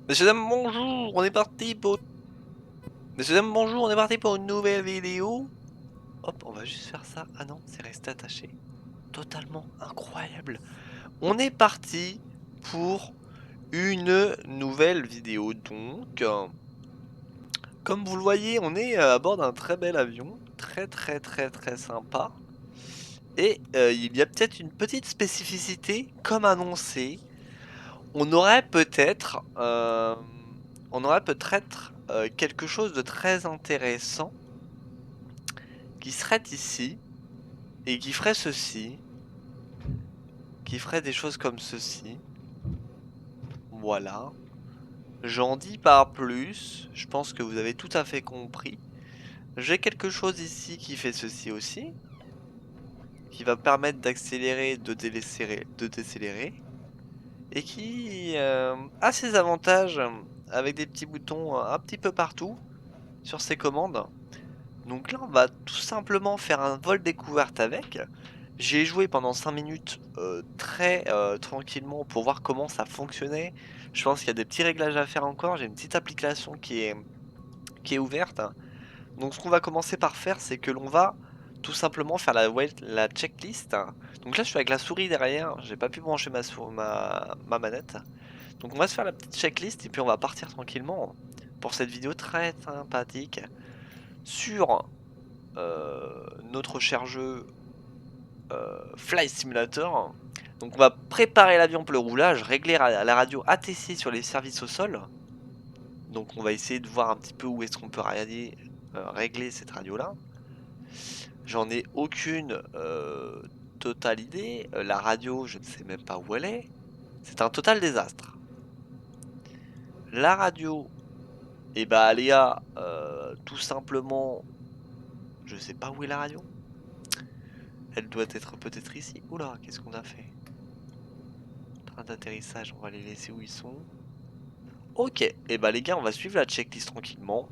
Messieurs dames, bonjour, on est parti pour... Messieurs dames, bonjour, on est parti pour une nouvelle vidéo. Hop, on va juste faire ça. Ah non, c'est resté attaché. Totalement incroyable. On est parti pour une nouvelle vidéo. Donc, comme vous le voyez, on est à bord d'un très bel avion. Très sympa. Et il y a peut-être une petite spécificité, comme annoncé. On aurait peut-être... quelque chose de très intéressant qui serait ici et qui ferait ceci, qui ferait des choses comme ceci. Voilà. J'en dis pas plus, je pense que vous avez tout à fait compris. J'ai quelque chose ici qui fait ceci aussi, qui va permettre d'accélérer, de décélérer, et qui a ses avantages avec des petits boutons un petit peu partout sur ses commandes. Donc là, on va tout simplement faire un vol découverte avec. J'ai joué pendant 5 minutes très tranquillement pour voir comment ça fonctionnait. Je pense qu'il y a des petits réglages à faire encore. J'ai une petite application qui est ouverte. Donc ce qu'on va commencer par faire, c'est que l'on va tout simplement faire la checklist. Donc là, je suis avec la souris derrière. J'ai pas pu brancher ma manette. Donc on va se faire la petite checklist et puis on va partir tranquillement pour cette vidéo très sympathique sur notre cher jeu Flight Simulator. Donc on va préparer l'avion pour le roulage, régler la radio ATC sur les services au sol. Donc on va essayer de voir un petit peu où est-ce qu'on peut régler cette radio là. J'en ai aucune totale idée. La radio, je ne sais même pas où elle est. C'est un total désastre. La radio, et bah Aléa, tout simplement, je sais pas où est la radio. Elle doit être peut-être ici. Oula, qu'est-ce qu'on a fait? Train d'atterrissage, on va les laisser où ils sont. Ok, et bah les gars, on va suivre la checklist tranquillement.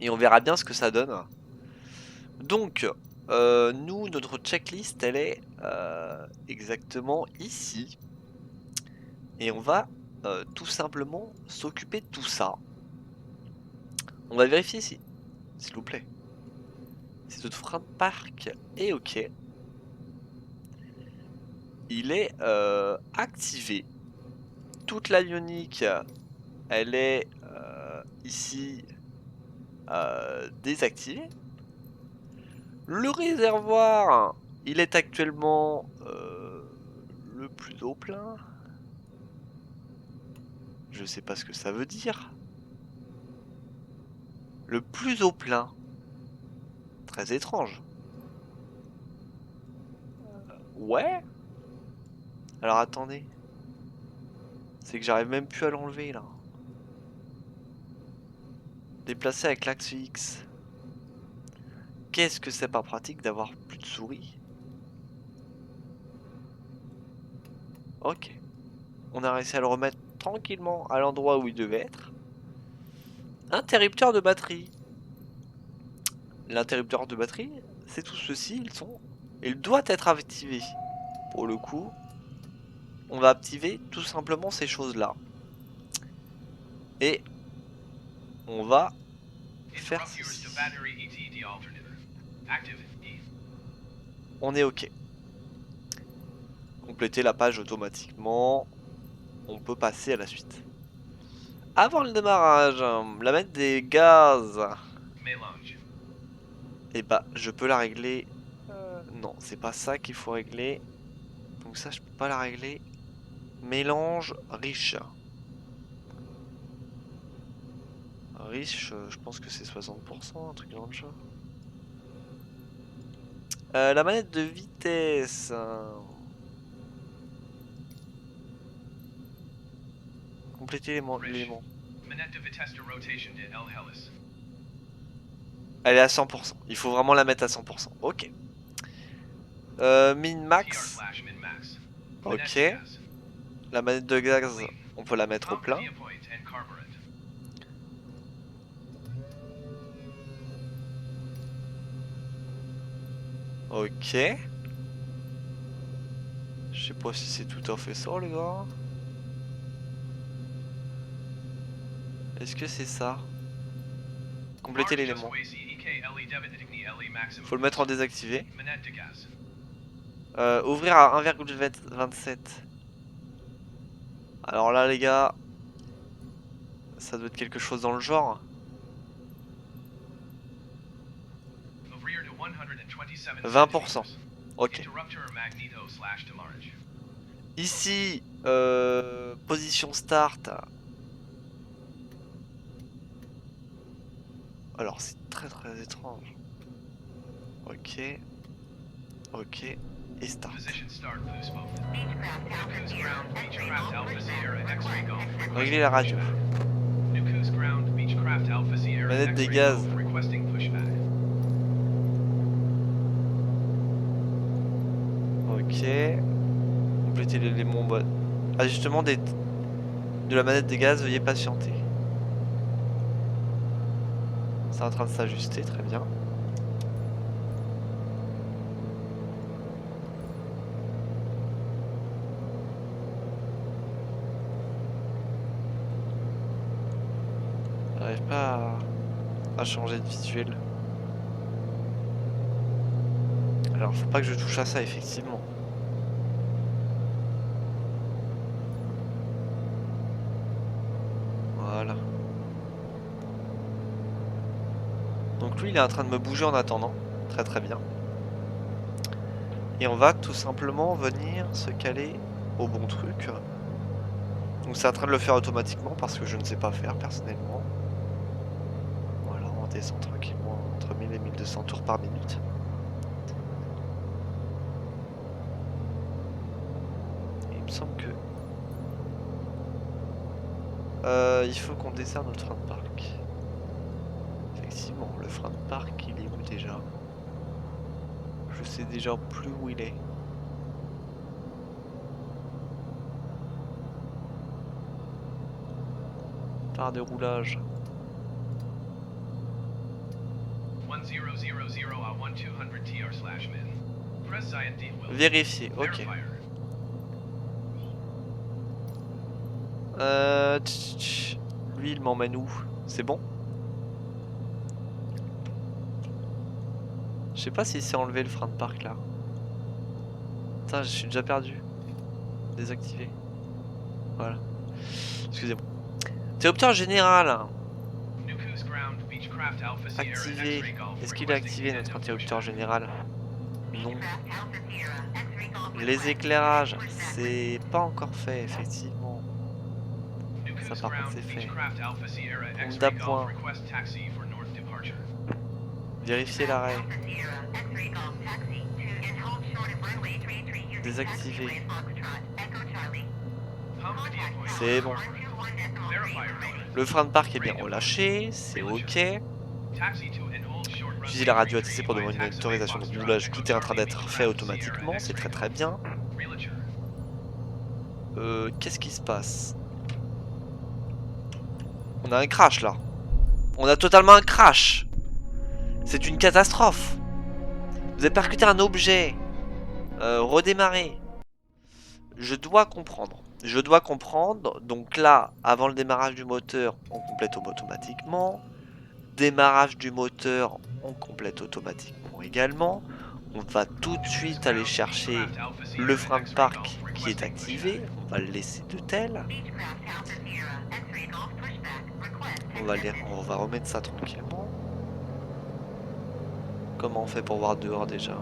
Et on verra bien ce que ça donne. Donc, nous, notre checklist, elle est exactement ici. Et on va tout simplement s'occuper de tout ça. On va vérifier si, s'il vous plaît, si notre frein de parc est ok. Il est activé. Toute l'avionique, elle est ici désactivée. Le réservoir, il est actuellement le plus au plein. Je sais pas ce que ça veut dire. Le plus au plein. Très étrange. Ouais. Alors attendez. C'est que j'arrive même plus à l'enlever là. Déplacer avec l'axe X. Qu'est-ce que c'est pas pratique d'avoir plus de souris. Ok. On a réussi à le remettre tranquillement à l'endroit où il devait être. Interrupteur de batterie. L'interrupteur de batterie, c'est tout ceci, il doit être activé. Pour le coup, on va activer tout simplement ces choses-là. Et on va faire ceci. On est OK. Compléter la page automatiquement. On peut passer à la suite. Avant le démarrage, la mettre des gaz. Et bah, je peux la régler. Non, c'est pas ça qu'il faut régler. Donc ça, je peux pas la régler. Mélange riche. Riche, je pense que c'est 60%, un truc dans le genre. La manette de vitesse. Compléter l'élément. Elle est à 100%. Il faut vraiment la mettre à 100%. Ok. Min max. Ok. La manette de gaz, on peut la mettre au plein. Ok. Je sais pas si c'est tout à fait ça, les gars. Est-ce que c'est ça? Compléter l'élément. Faut le mettre en désactivé. Ouvrir à 1,27. Alors là les gars, ça doit être quelque chose dans le genre. 20%. Ok. Ici, position start. Alors c'est très très étrange. Ok. Ok. Et start. Régler la radio. Manette des gaz. Ok. Compléter l'élément bon. Ajustement de la manette des gaz, veuillez patienter. C'est en train de s'ajuster, très bien. J'arrive pas à changer de visuel. Alors faut pas que je touche à ça effectivement. Voilà. Donc lui il est en train de me bouger en attendant. Très très bien. Et on va tout simplement venir se caler au bon truc. Donc c'est en train de le faire automatiquement parce que je ne sais pas faire personnellement. Voilà, on descend tranquillement entre 1000 et 1200 tours par minute. Et il me semble que... il faut qu'on desserre notre frein de parc. Effectivement, le frein de parc, il est où déjà? Je sais déjà plus où il est. Barre de roulage. Vérifier, ok. Lui, il m'emmène où? C'est bon? Je sais pas s'il s'est enlevé le frein de parc là. Putain, je suis déjà perdu. Désactivé. Voilà. Excusez-moi. Interrupteur général. Activé. Est-ce qu'il est activé notre interrupteur général? Non. Les éclairages, c'est pas encore fait effectivement. Ça par contre c'est fait. Nombre d'appoints. Vérifier l'arrêt. Désactiver. C'est bon. Le frein de parc est bien relâché, c'est ok. Utiliser la radio ATC pour demander une autorisation de doublage. Tout est en train d'être fait automatiquement, c'est très très bien. Qu'est-ce qui se passe? On a un crash là. On a totalement un crash. C'est une catastrophe. Vous avez percuté un objet. Redémarrer. Je dois comprendre. Je dois comprendre. Donc là, avant le démarrage du moteur, on complète automatiquement. Démarrage du moteur, on complète automatiquement également. On va tout de suite aller chercher le frein de parc qui est activé. On va le laisser de tel. On va remettre ça tranquillement. Comment on fait pour voir dehors déjà?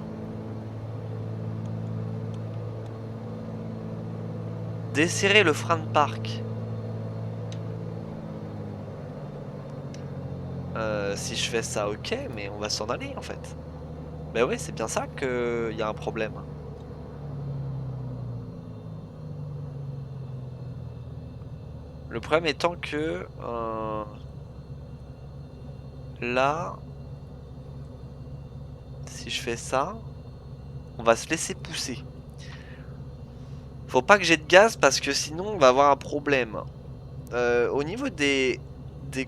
Desserrer le frein de parc. Si je fais ça, ok, mais on va s'en aller en fait. Bah ouais, c'est bien ça qu'il y a un problème. Le problème étant que... là... Si je fais ça... On va se laisser pousser. Faut pas que j'ai de gaz parce que sinon on va avoir un problème. Au niveau des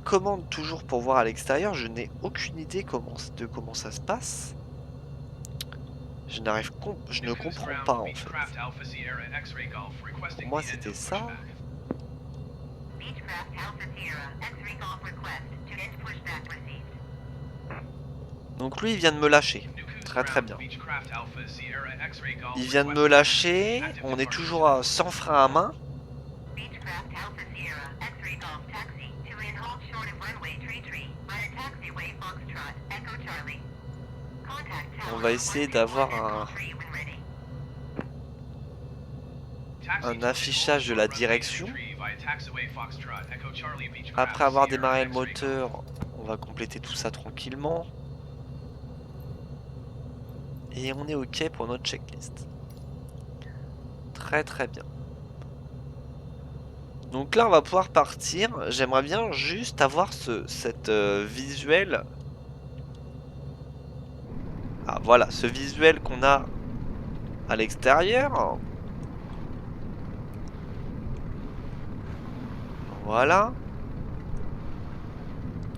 commandes toujours pour voir à l'extérieur, je n'ai aucune idée de comment ça se passe. Je ne comprends pas en fait. Pour moi c'était ça. Donc lui, il vient de me lâcher. Très très bien. Il vient de me lâcher. On est toujours à 100 freins à main. On va essayer d'avoir un affichage de la direction. Après avoir démarré le moteur, on va compléter tout ça tranquillement. Et on est OK pour notre checklist. Très très bien. Donc là on va pouvoir partir. J'aimerais bien juste avoir cette visuel. Ah voilà, ce visuel qu'on a à l'extérieur. Voilà.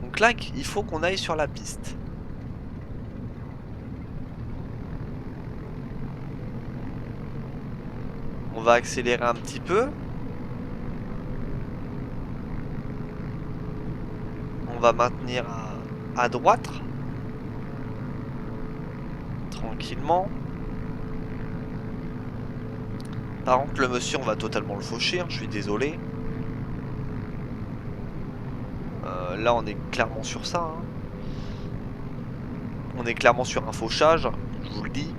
Donc là il faut qu'on aille sur la piste. On va accélérer un petit peu. On va maintenir à droite. Tranquillement. Par contre, le monsieur, on va totalement le faucher, hein, je suis désolé. Là, on est clairement sur ça. Hein. On est clairement sur un fauchage, je vous le dis.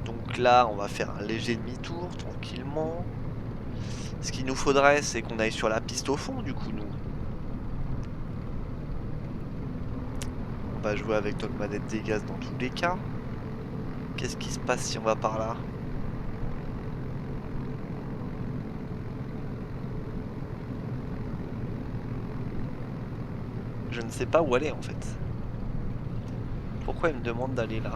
Donc là, on va faire un léger demi-tour, tranquillement. Ce qu'il nous faudrait, c'est qu'on aille sur la piste au fond, du coup, nous. On va jouer avec notre manette des gaz dans tous les cas. Qu'est-ce qui se passe si on va par là? Je ne sais pas où aller en fait. Pourquoi il me demande d'aller là?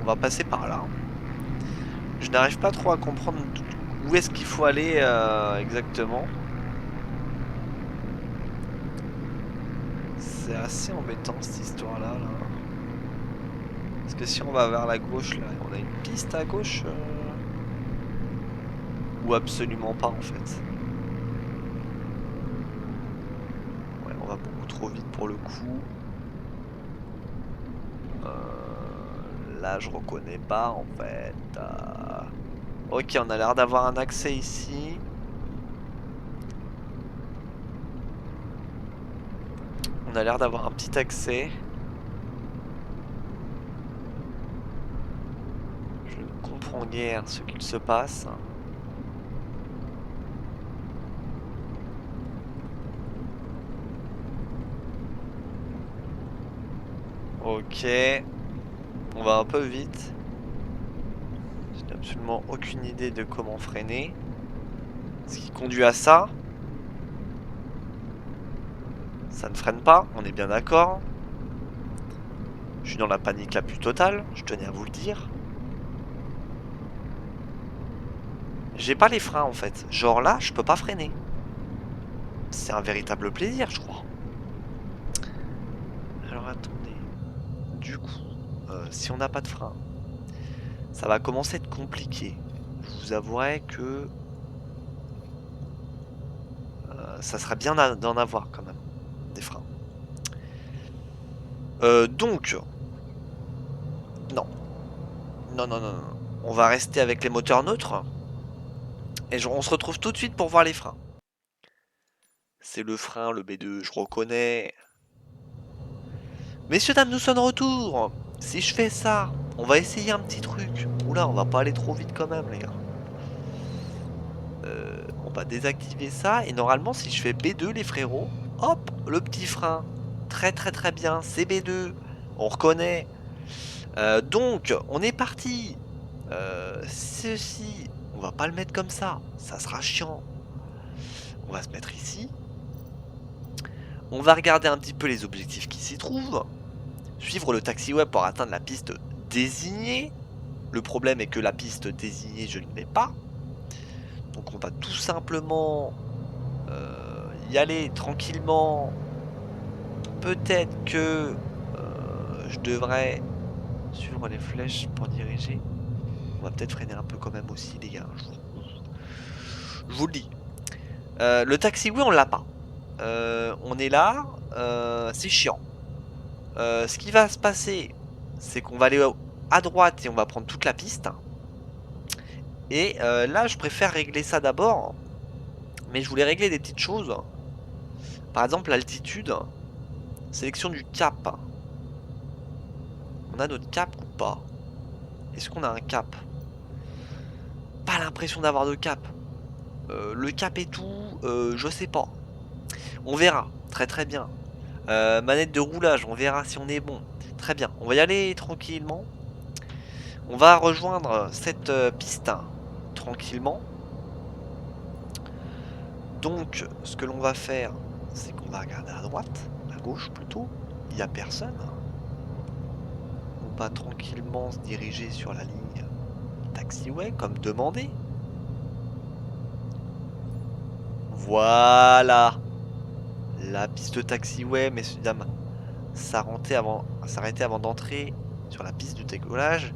On va passer par là. Je n'arrive pas trop à comprendre où est-ce qu'il faut aller exactement. C'est assez embêtant cette histoire-là. Là. Parce que si on va vers la gauche, là, on a une piste à gauche ou absolument pas en fait. Ouais, on va beaucoup trop vite pour le coup. Là, je reconnais pas en fait. Ok, on a l'air d'avoir un accès ici. On a l'air d'avoir un petit accès. Je ne comprends guère ce qu'il se passe. Ok. On va un peu vite. Je n'ai absolument aucune idée de comment freiner. Ce qui conduit à ça. Ça ne freine pas, on est bien d'accord. Je suis dans la panique la plus totale, je tenais à vous le dire. J'ai pas les freins en fait. Genre là, je peux pas freiner. C'est un véritable plaisir, je crois. Alors attendez. Du coup, si on n'a pas de frein, ça va commencer à être compliqué. Je vous avouerai que ça serait bien d'en avoir quand même, des freins. Donc, non. Non, non, non, non. On va rester avec les moteurs neutres. Et on se retrouve tout de suite pour voir les freins. C'est le frein, le B2, je reconnais. Messieurs, dames, nous sommes de retour. Si je fais ça, on va essayer un petit truc. Oula, on va pas aller trop vite quand même, les gars. On va désactiver ça. Et normalement, si je fais B2, les frérots, hop, le petit frein. Très très très bien, c'est B2. On reconnaît. Donc, on est parti. Ceci, on va pas le mettre comme ça. Ça sera chiant. On va se mettre ici. On va regarder un petit peu les objectifs qui s'y trouvent. Suivre le taxiway pour atteindre la piste désignée. Le problème est que la piste désignée, je ne l'ai pas. Donc on va tout simplement y aller tranquillement. Peut-être que je devrais suivre les flèches pour diriger. On va peut-être freiner un peu quand même aussi, les gars. Je vous le dis. Le taxiway, on l'a pas. On est là, c'est chiant. Ce qui va se passer, c'est qu'on va aller à droite et on va prendre toute la piste. Et là, je préfère régler ça d'abord. Mais je voulais régler des petites choses. Par exemple, l'altitude. Sélection du cap. On a notre cap ou pas? Est-ce qu'on a un cap? Pas l'impression d'avoir de cap. Le cap et tout, je sais pas. On verra. Très très bien. Manette de roulage, on verra si on est bon. Très bien. On va y aller tranquillement. On va rejoindre cette piste tranquillement. Donc, ce que l'on va faire, c'est qu'on va regarder à droite, à gauche plutôt. Il n'y a personne. On va tranquillement se diriger sur la ligne taxiway, comme demandé. Voilà. La piste taxiway, messieurs dames, s'arrêter avant d'entrer sur la piste du décollage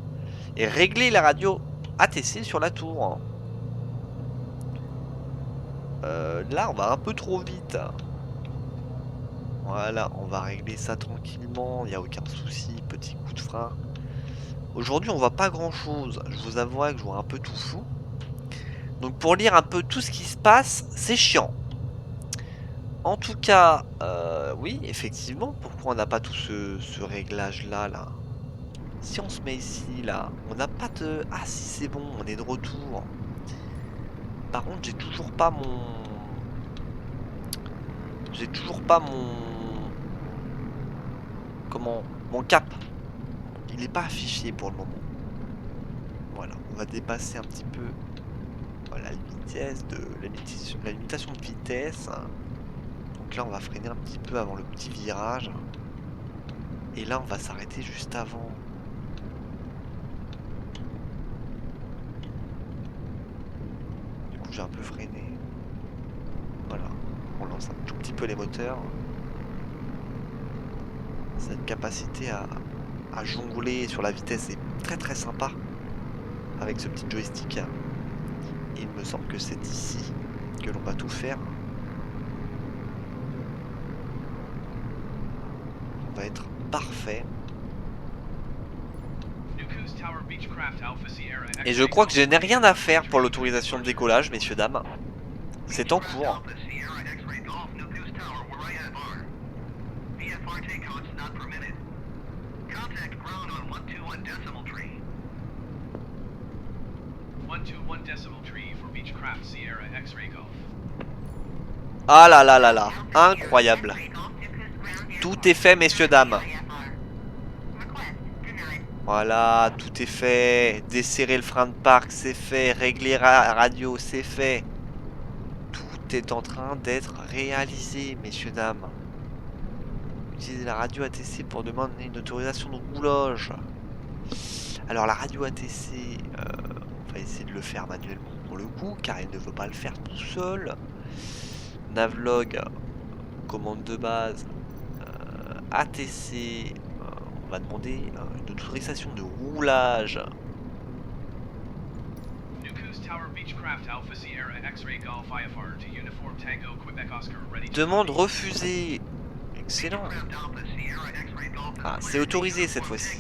et régler la radio ATC sur la tour. Là, on va un peu trop vite. Voilà, on va régler ça tranquillement, il n'y a aucun souci, petit coup de frein. Aujourd'hui, on voit pas grand chose, je vous avouerai que je vois un peu tout flou. Donc pour lire un peu tout ce qui se passe, c'est chiant. En tout cas, oui, effectivement, pourquoi on n'a pas tout ce réglage-là, là? Si on se met ici, là, on n'a pas de... Ah si, c'est bon, on est de retour. Par contre, j'ai toujours pas mon... J'ai toujours pas mon... Comment? Mon cap. Il n'est pas affiché pour le moment. Voilà, on va dépasser un petit peu la vitesse de... La limitation de vitesse. Donc là, on va freiner un petit peu avant le petit virage. Et là, on va s'arrêter juste avant. Du coup, j'ai un peu freiné. Voilà, on lance un tout petit peu les moteurs. Cette capacité à jongler sur la vitesse est très très sympa avec ce petit joystick. Il me semble que c'est ici que l'on va tout faire. On va être parfait. Et je crois que je n'ai rien à faire pour l'autorisation de décollage, messieurs, dames. C'est en cours. Ah là là là là, incroyable. Tout est fait, messieurs, dames. Voilà, tout est fait. Desserrer le frein de parc, c'est fait. Régler la radio, c'est fait. Tout est en train d'être réalisé, messieurs, dames. Utiliser la radio ATC pour demander une autorisation de roulage. Alors la radio ATC, on va essayer de le faire manuellement pour le coup, car il ne veut pas le faire tout seul. Navlog, commande de base, ATC, on va demander une autorisation de roulage. Demande refusée. Excellent. Ah, c'est autorisé cette fois-ci.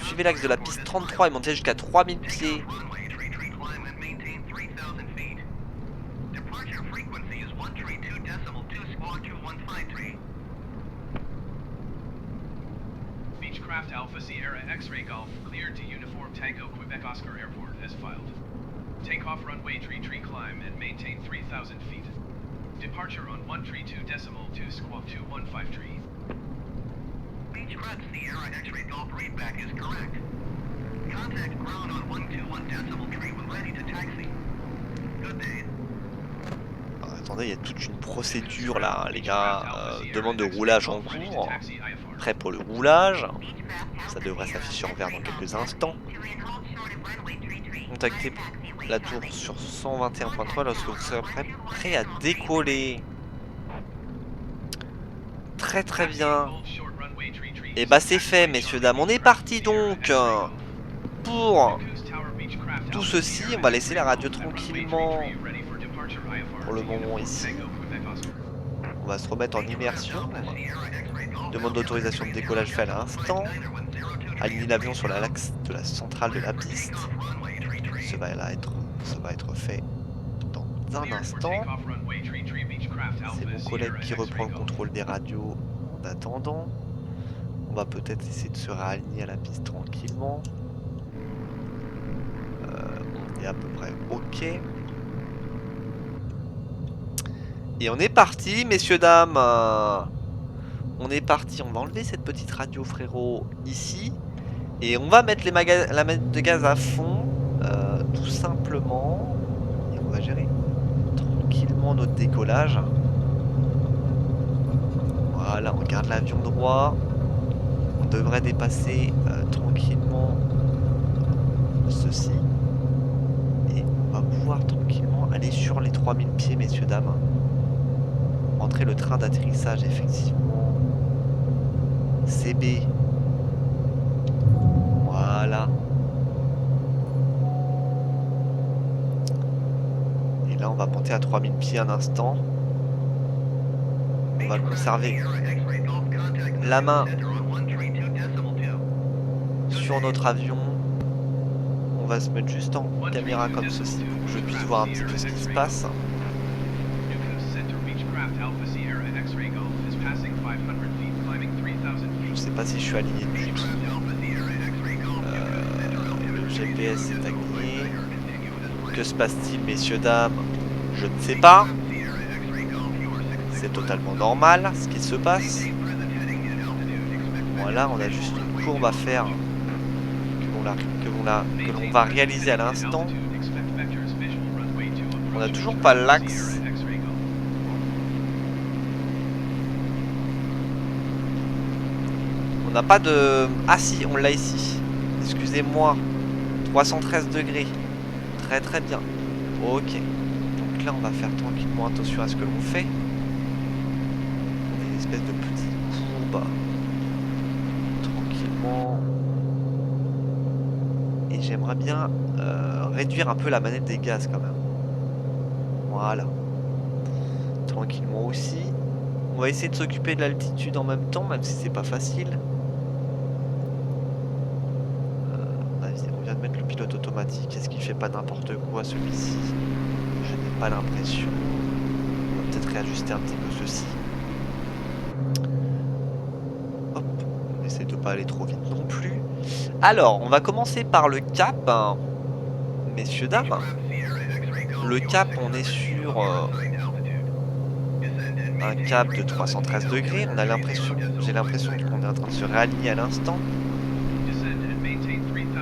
Suivez l'axe de la piste 33 et montez jusqu'à 3000 pieds. Beechcraft Alpha Sierra X-Ray Golf cleared to Uniform Tango Quebec Oscar Airport as filed. Take off runway tree climb and maintain 3,000 feet. Departure on 132.2 Beechcraft Sierra X-Ray Golf readback is correct. Contact ground on 121.3 when ready to taxi. Good day. Attendez, il y a toute une procédure là, les gars. Demande de roulage en cours. Prêt pour le roulage. Ça devrait s'afficher en vert dans quelques instants. Contactez la tour sur 121.3 lorsque vous serez prêt à décoller. Très très bien. Et bah c'est fait, messieurs, dames. On est parti donc pour tout ceci. On va laisser la radio tranquillement pour le moment ici. On va se remettre en immersion. Demande d'autorisation de décollage fait à l'instant. Aligner l'avion sur l'axe de la centrale de la piste. Ça va être fait dans un instant. C'est mon collègue qui reprend le contrôle des radios en attendant. On va peut-être essayer de se réaligner à la piste tranquillement. On est à peu près OK. Et on est parti, messieurs, dames. On est parti. On va enlever cette petite radio, frérot, ici. Et on va mettre la manette de gaz à fond. Tout simplement. Et on va gérer tranquillement notre décollage. Voilà, on garde l'avion droit. On devrait dépasser tranquillement ceci. Et on va pouvoir tranquillement aller sur les 3000 pieds, messieurs, dames. Entrer le train d'atterrissage, effectivement. CB. Voilà. Et là, on va monter à 3000 pieds un instant. On va conserver la main sur notre avion. On va se mettre juste en caméra comme ceci pour que je puisse voir un petit peu ce qui se passe. Je sais pas si je suis aligné du tout. Le GPS est aligné. Que se passe-t-il, messieurs, dames? Je ne sais pas. C'est totalement normal ce qui se passe. Voilà, on a juste une courbe à faire que l'on va réaliser à l'instant. On n'a toujours pas l'axe. On n'a pas de... Ah si, on l'a ici. Excusez-moi. 313 degrés. Très très bien. Ok. Donc là, on va faire tranquillement attention à ce que l'on fait. On a une espèce de petite courbe. Tranquillement. Et j'aimerais bien réduire un peu la manette des gaz quand même. Voilà. Tranquillement aussi. On va essayer de s'occuper de l'altitude en même temps, même si c'est pas facile. Vas-y, on vient de mettre le pilote automatique. Est-ce qu'il fait pas n'importe quoi celui-ci? Je n'ai pas l'impression. On va peut-être réajuster un petit peu ceci. Hop, on essaie de pas aller trop vite non plus. Alors, on va commencer par le cap, hein, messieurs, dames. Le cap, on est sur un cap de 313 degrés. On a l'impression, j'ai l'impression qu'on est en train de se réaligner à l'instant.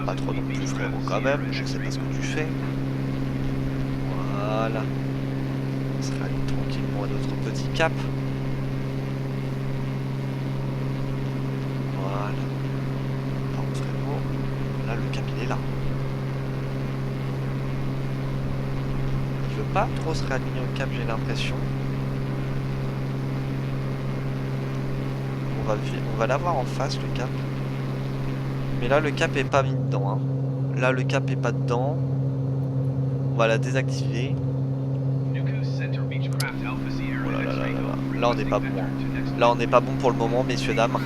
Pas trop non plus, frérot, quand même. Je sais pas ce que tu fais. Voilà. On se réaligne tranquillement à notre petit cap. Voilà. Par contre, frérot, là, le cap, il est là. Il veut pas trop se réaligner au cap, j'ai l'impression. On va l'avoir en face, le cap. Mais là, le cap est pas mis dedans. Hein. Là, le cap est pas dedans. On va la désactiver. Oh là là là là là. Là, on n'est pas bon. Hein. Là, on n'est pas bon pour le moment, messieurs, dames.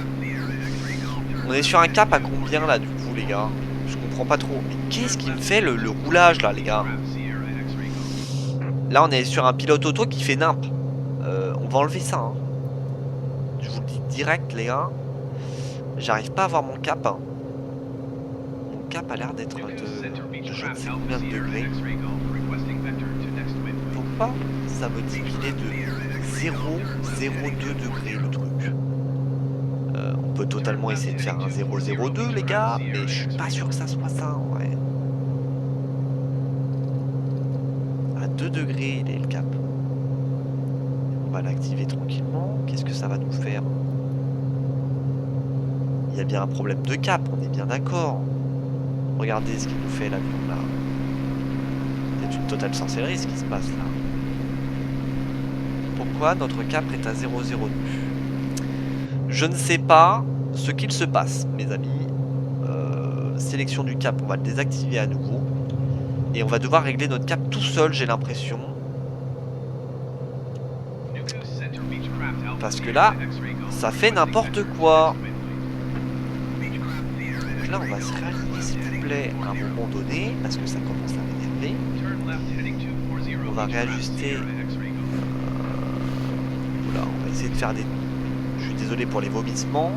On est sur un cap à combien, là, du coup, les gars? Je comprends pas trop. Mais qu'est-ce qui me fait le roulage, là, les gars? Là, on est sur un pilote auto qui fait nimp. On va enlever ça, hein. Je vous le dis direct, les gars. J'arrive pas à voir mon cap. Hein. Mon cap a l'air d'être de je ne sais combien de degrés. Pourquoi ça me dit qu'il est de 0,02 degrés le truc? On peut totalement essayer de faire un 0,02 les gars, mais je suis pas sûr que ça soit ça en vrai. À 2 degrés il est le cap. On va l'activer tranquillement. Qu'est-ce que ça va nous faire? Il y a bien un problème de cap, on est bien d'accord. Regardez ce qu'il nous fait l'avion là. C'est une totale sorcellerie ce qui se passe là. Pourquoi notre cap est à 0,02? Je ne sais pas. ce qu'il se passe, mes amis. Sélection du cap, on va le désactiver à nouveau. Et on va devoir régler notre cap tout seul, j'ai l'impression. Parce que là, ça fait n'importe quoi. Donc là, on va se réaligner, s'il vous plaît, à un moment donné, parce que ça commence à m'énerver. On va réajuster. Voilà, on va essayer de faire des... Je suis désolé pour les vomissements.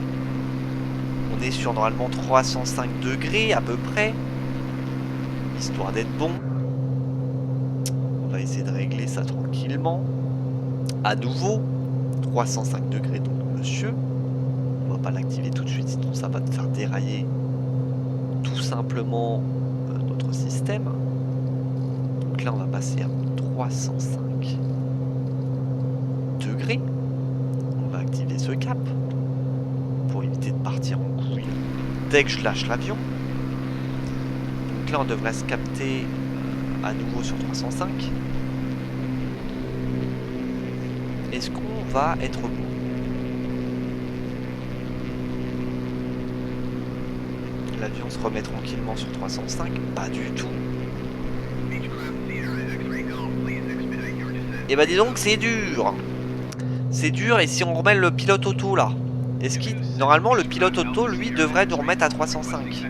On est sur normalement 305 degrés à peu près. Histoire d'être bon. On va essayer de régler ça tranquillement. À nouveau, 305 degrés donc monsieur. On va pas l'activer tout de suite, sinon ça va te faire dérailler tout simplement notre système. Donc là on va passer à 305 degrés. On va activer ce cap pour éviter de partir en couille dès que je lâche l'avion. Donc là on devrait se capter à nouveau sur 305. Est-ce qu'on va être bon? L'avion se remet tranquillement sur 305? Pas du tout. Et bah dis donc c'est dur. C'est dur, et si on remet le pilote auto là? Est-ce qu'il... Normalement le pilote auto lui devrait nous remettre à 305.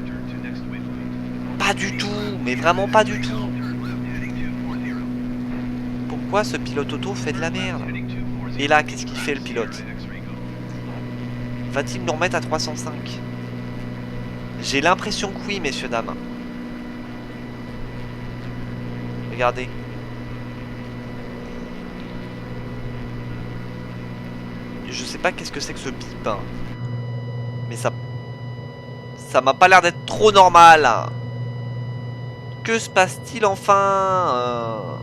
Pas du tout, mais vraiment pas du tout. Pourquoi ce pilote auto fait de la merde? Et là, qu'est-ce qu'il fait le pilote? Va-t-il nous remettre à 305? J'ai l'impression que oui, messieurs, dames. Regardez. Je sais pas qu'est-ce que c'est que ce bip. Hein. Mais ça m'a pas l'air d'être trop normal. Hein. Que se passe-t-il enfin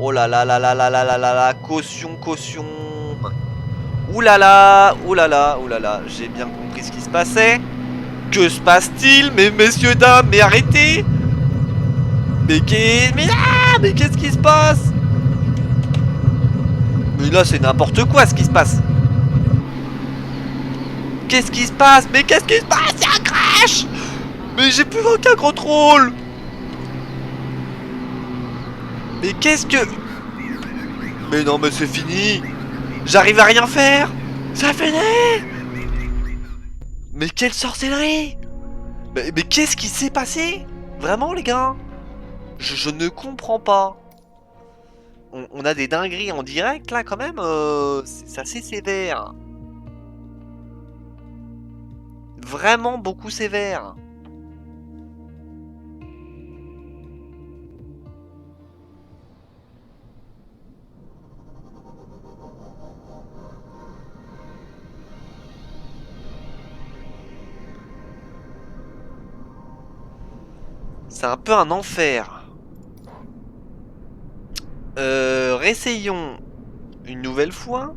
Oh là là là là là là là là là. Caution, caution. Ouh là là, ouh là là, ouh là là. J'ai bien compris ce qui se passait. Que se passe-t-il? Mais messieurs, dames, mais arrêtez! Mais qu'est-ce qui se passe? Mais là, c'est n'importe quoi ce qui se passe. Qu'est-ce qui se passe? Mais qu'est-ce qui se passe? Il y a un crash! Mais j'ai plus aucun contrôle! Mais qu'est-ce que... Mais non, mais c'est fini! J'arrive à rien faire! C'est fini! Mais quelle sorcellerie! Mais qu'est-ce qui s'est passé? Vraiment, les gars? Je ne comprends pas. On a des dingueries en direct, là, quand même. C'est assez sévère. Vraiment beaucoup sévère. C'est un peu un enfer. Réessayons une nouvelle fois.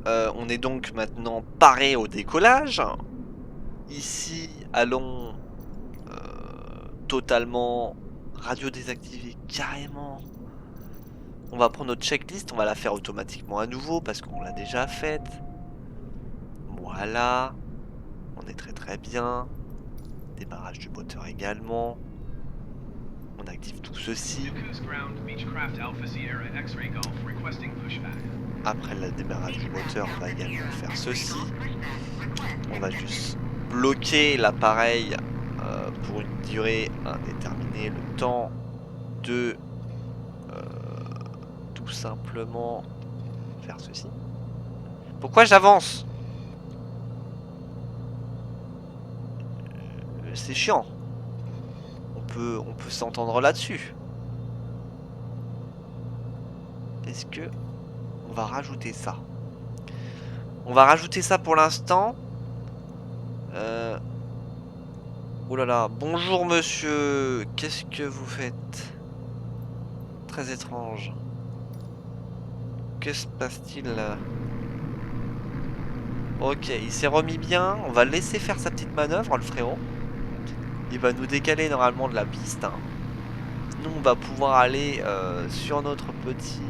On est donc maintenant paré au décollage. Ici, allons totalement radio désactivé, carrément. On va prendre notre checklist, on va la faire automatiquement à nouveau parce qu'on l'a déjà faite. Voilà. On est très très bien. Démarrage du moteur également. On active tout ceci. Après le démarrage du moteur, on va également faire ceci. On va juste bloquer l'appareil pour une durée indéterminée, le temps de tout simplement faire ceci. Pourquoi j'avance? C'est chiant. On peut s'entendre là-dessus. Est-ce que on va rajouter ça? On va rajouter ça pour l'instant. Oh là là, bonjour monsieur. Qu'est-ce que vous faites? Très étrange. Que se passe-t-il là? Ok, il s'est remis bien. On va le laisser faire sa petite manœuvre, le frérot. Il va nous décaler normalement de la piste. Nous, on va pouvoir aller sur notre petit...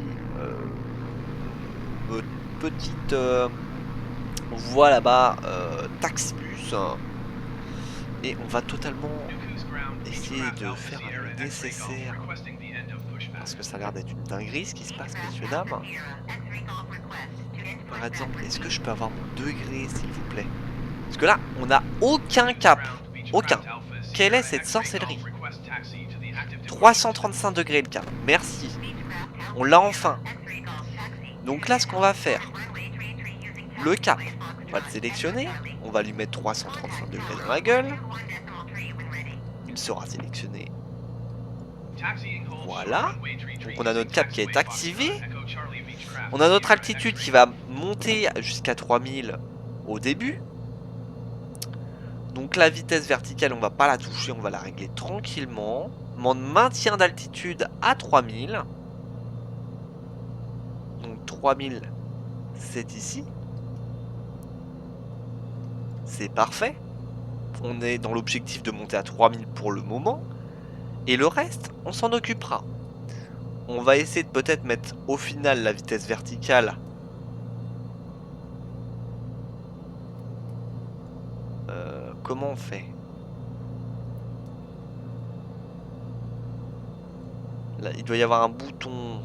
On voit là-bas Taxibus. Et on va totalement Nuku's ground, beach essayer craft de Alpha faire Sierra le X-ray Golf nécessaire. requesting the end of pushback. Parce que ça a l'air d'être une dinguerie ce qui se passe, messieurs, dames. Par exemple, est-ce que je peux avoir mon degré, s'il vous plaît? Parce que là, on n'a aucun cap. Aucun. Quelle est cette sorcellerie? 335 degrés le cap. Merci. On l'a enfin. Donc là, ce qu'on va faire, le cap, on va le sélectionner. On va lui mettre 335 degrés dans la gueule. Il sera sélectionné. Voilà. Donc on a notre cap qui est activé. On a notre altitude qui va monter jusqu'à 3000 au début. Donc la vitesse verticale, on va pas la toucher, on va la régler tranquillement. Mon maintien d'altitude à 3000. Donc 3000, c'est ici. C'est parfait. On est dans l'objectif de monter à 3000 pour le moment. Et le reste, on s'en occupera. On va essayer de peut-être mettre au final la vitesse verticale. Comment on fait? Là, il doit y avoir un bouton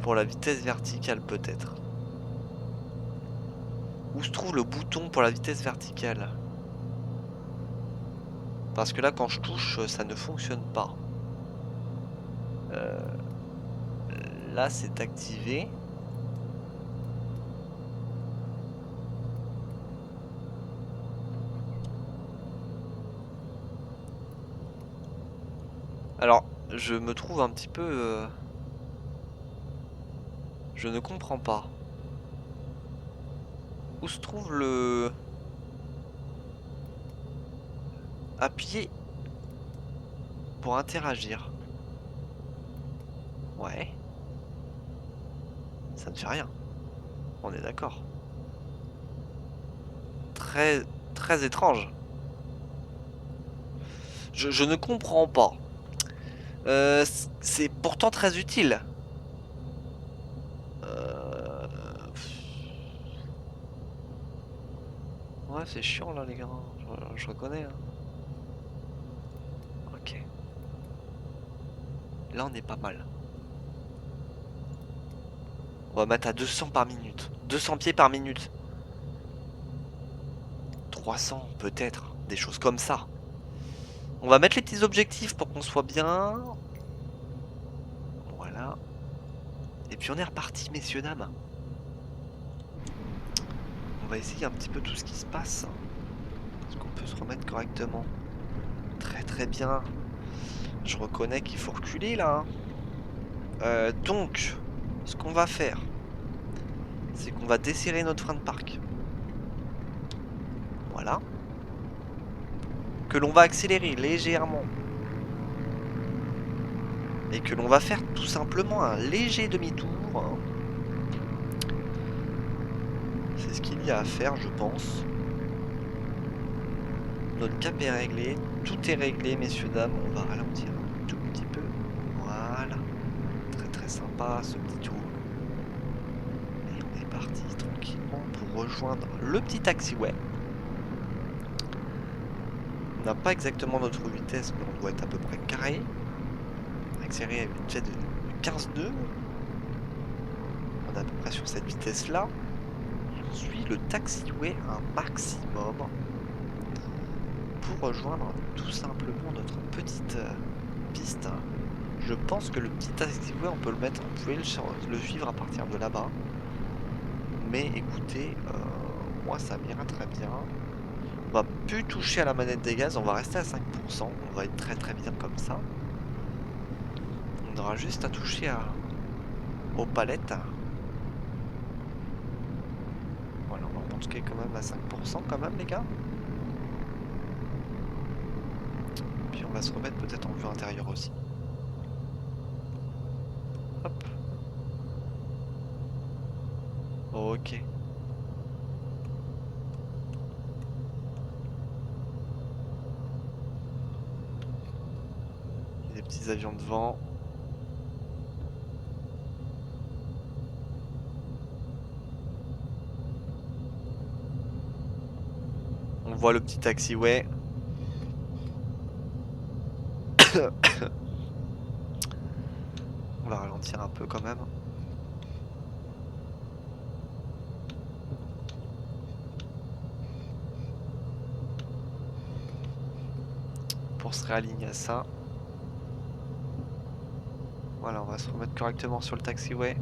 pour la vitesse verticale peut-être. Où se trouve le bouton pour la vitesse verticale? Parce que là, quand je touche, ça ne fonctionne pas. Là, c'est activé. Alors, je me trouve un petit peu... Je ne comprends pas. Où se trouve le... Appuyer pour interagir. Ouais. Ça ne fait rien. On est d'accord. Très, très étrange. Je ne comprends pas. C'est pourtant très utile. Ouais, c'est chiant là, les gars. Je reconnais. Hein. Ok. Là, on est pas mal. On va mettre à 200 par minute. 200 pieds par minute. 300 peut-être. Des choses comme ça. On va mettre les petits objectifs pour qu'on soit bien. Voilà. Et puis on est reparti, messieurs, dames. On va essayer un petit peu tout ce qui se passe. Est-ce qu'on peut se remettre correctement? Très très bien. Je reconnais qu'il faut reculer là. Donc, ce qu'on va faire, c'est qu'on va desserrer notre frein de parc. Voilà. Que l'on va accélérer légèrement. Et que l'on va faire tout simplement un léger demi-tour. C'est ce qu'il y a à faire, je pense. Notre cap est réglé. Tout est réglé, messieurs, dames. On va ralentir un tout petit peu. Voilà. Très très sympa ce petit tour. Et on est parti tranquillement pour rejoindre le petit taxiway. On n'a pas exactement notre vitesse, mais on doit être à peu près carré. Accéléré à une vitesse de 15 nœuds. On est à peu près sur cette vitesse-là. On suit le taxiway un maximum pour rejoindre tout simplement notre petite piste. Je pense que le petit taxiway, on peut le mettre, on pouvait le suivre à partir de là-bas. Mais écoutez, moi ça m'ira très bien. On va plus toucher à la manette des gaz, on va rester à 5%. On va être très très bien comme ça. On aura juste à toucher aux palettes. Voilà, on va monter quand même à 5% quand même, les gars. Puis on va se remettre peut-être en vue intérieure aussi. Hop. Ok. Il y a des petits avions devant. voit le petit taxiway. On va ralentir un peu quand même. Pour se réaligner à ça. Voilà, on va se remettre correctement sur le taxiway.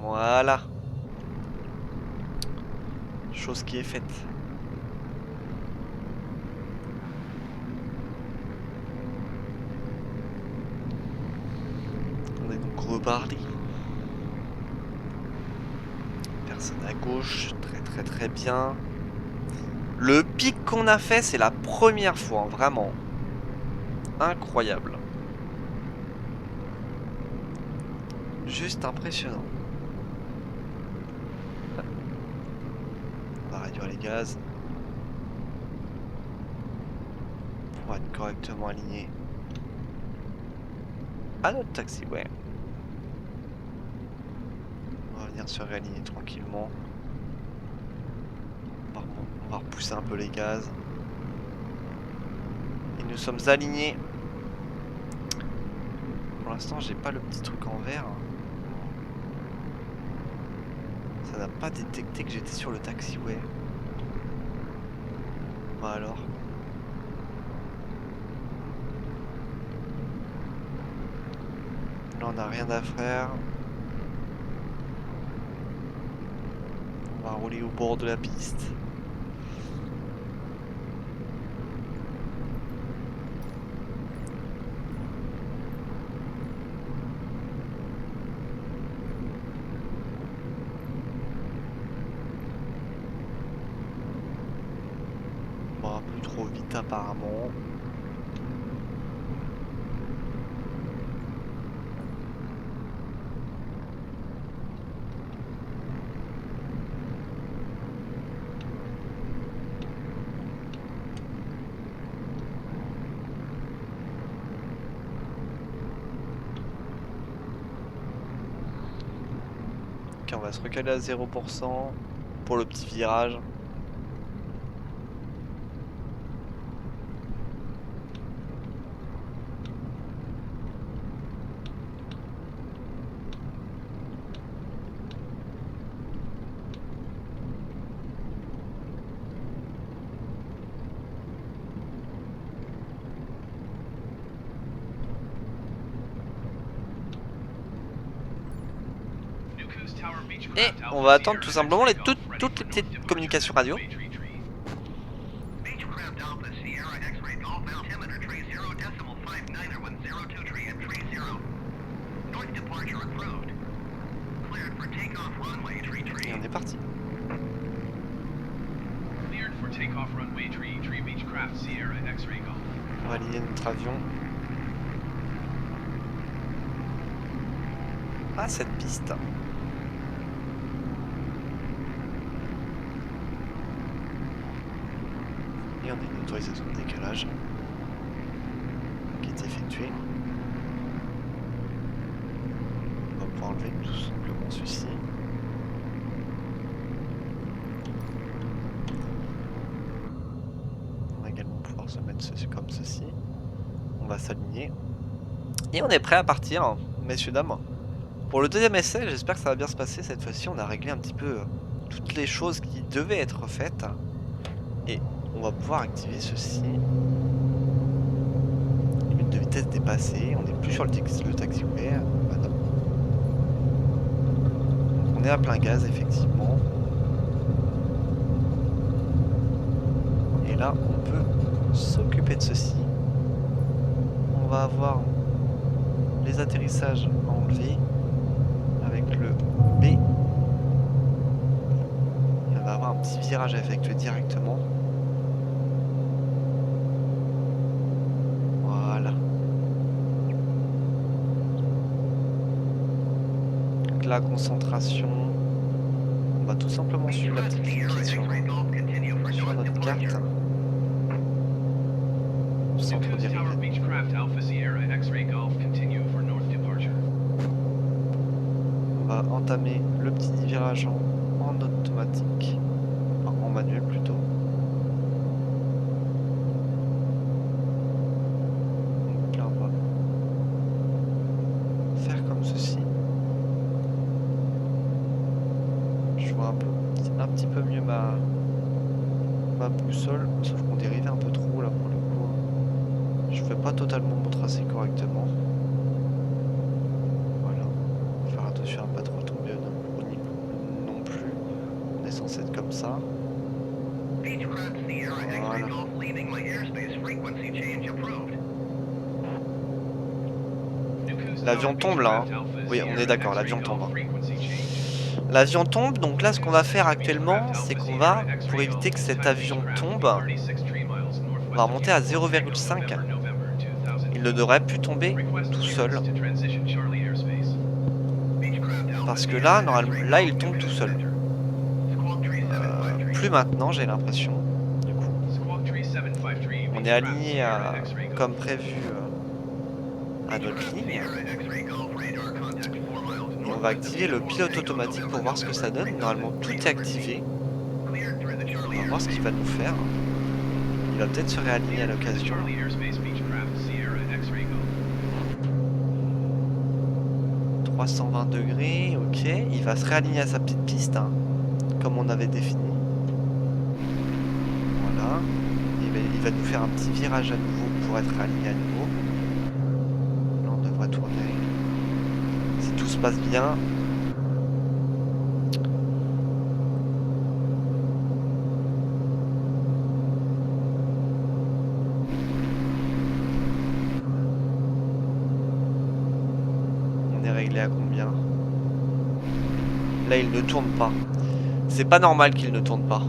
Voilà. Chose qui est faite. On est donc reparti. Personne à gauche, très bien. Le pic qu'on a fait, c'est la première fois, hein, vraiment. Incroyable. Juste impressionnant. On va réduire les gaz. Pour être correctement aligné à notre taxiway. On va venir se réaligner tranquillement. On va repousser un peu les gaz. Et nous sommes alignés. Pour l'instant, j'ai pas le petit truc en vert. Ça n'a pas détecté que j'étais sur le taxiway. Bah alors. Là, on n'a rien à faire. On va rouler au bord de la piste. Un peu trop vite apparemment. Ok, on va se recaler à 0% pour le petit virage. Et on va attendre tout simplement toutes les petites communications radio. Et on est parti. On va aligner notre avion. Ah, cette piste. Et on a une autorisation de décalage qui est effectuée. On va pouvoir enlever tout simplement ceci. On va également pouvoir se mettre ceci comme ceci. On va s'aligner. Et on est prêt à partir, messieurs, dames. Pour le deuxième essai, j'espère que ça va bien se passer. Cette fois-ci, on a réglé un petit peu toutes les choses qui devaient être faites. Et on va pouvoir activer ceci. Limite de vitesse dépassée. On n'est plus sur le taxiway. Voilà. On est à plein gaz, effectivement. Et là, on peut s'occuper de ceci. On va avoir les atterrissages enlevés avec le B. Et on va avoir un petit virage à effectuer directement. Voilà. Donc la concentration, on va tout simplement suivre la petite ligne qui est sur notre carte. Sans trop dériver. On va entamer le petit virage en automatique, enfin, en manuel plutôt. Donc là on va faire comme ceci. Je vois un petit peu mieux ma boussole, sauf qu'on dérive un peu trop là pour le coup. Je fais pas totalement mon tracé correctement. Voilà, faire attention à pas trop tomber au niveau non plus. On est censé être comme ça. Voilà. L'avion tombe là, hein. Oui, on est d'accord, l'avion tombe. Hein. L'avion tombe, donc là ce qu'on va faire actuellement, c'est qu'on va, pour éviter que cet avion tombe, on va remonter à 0,5. Il ne devrait plus tomber tout seul. Parce que là, normalement, là il tombe tout seul. Plus maintenant, j'ai l'impression. Du coup, on est aligné à, comme prévu à notre ligne. Et on va activer le pilote automatique pour voir ce que ça donne. Normalement, tout est activé. On va voir ce qu'il va nous faire. Il va peut-être se réaligner à l'occasion. 320 degrés, ok. Il va se réaligner à sa petite piste, hein, comme on avait défini. Voilà. Il va nous faire un petit virage à nouveau pour être aligné à nouveau. Là, on devrait tourner. Si tout se passe bien. On est réglé à combien? Là, il ne tourne pas. C'est pas normal qu'il ne tourne pas.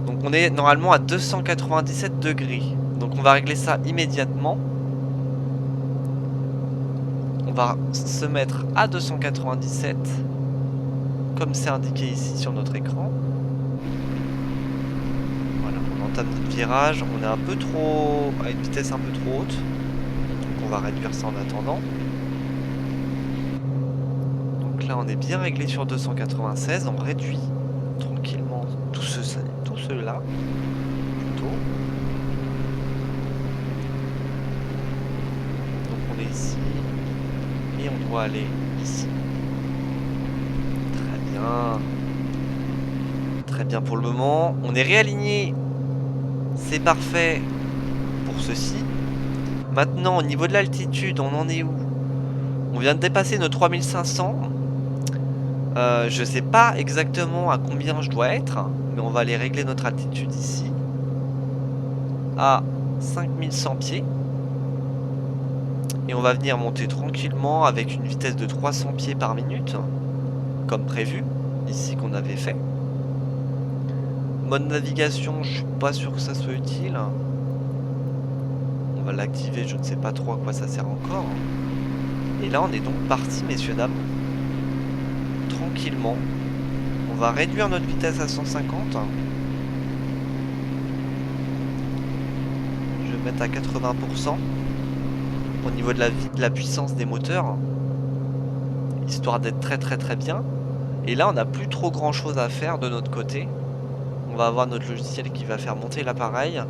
Donc on est normalement à 297 degrés. Donc on va régler ça immédiatement. On va se mettre à 297. Comme c'est indiqué ici sur notre écran. Voilà, on entame notre virage. On est un peu trop... à une vitesse un peu trop haute. Donc on va réduire ça en attendant. Donc là on est bien réglé sur 296. On réduit tranquillement tout cela. Plutôt. Donc on est ici. Et on doit aller ici. Très bien. Très bien pour le moment. On est réaligné. C'est parfait pour ceci. Maintenant, au niveau de l'altitude, on en est où? On vient de dépasser nos 3500. Je sais pas exactement à combien je dois être, mais on va aller régler notre altitude ici. À 5100 pieds. Et on va venir monter tranquillement avec une vitesse de 300 pieds par minute. Comme prévu, ici qu'on avait fait. Mode navigation, je suis pas sûr que ça soit utile. On va l'activer, je ne sais pas trop à quoi ça sert encore. Et là on est donc parti, messieurs dames. Tranquillement. On va réduire notre vitesse à 150. Je vais mettre à 80% au niveau de la puissance des moteurs. Histoire d'être très bien. Et là on n'a plus trop grand chose à faire de notre côté. On va avoir notre logiciel qui va faire monter l'appareil.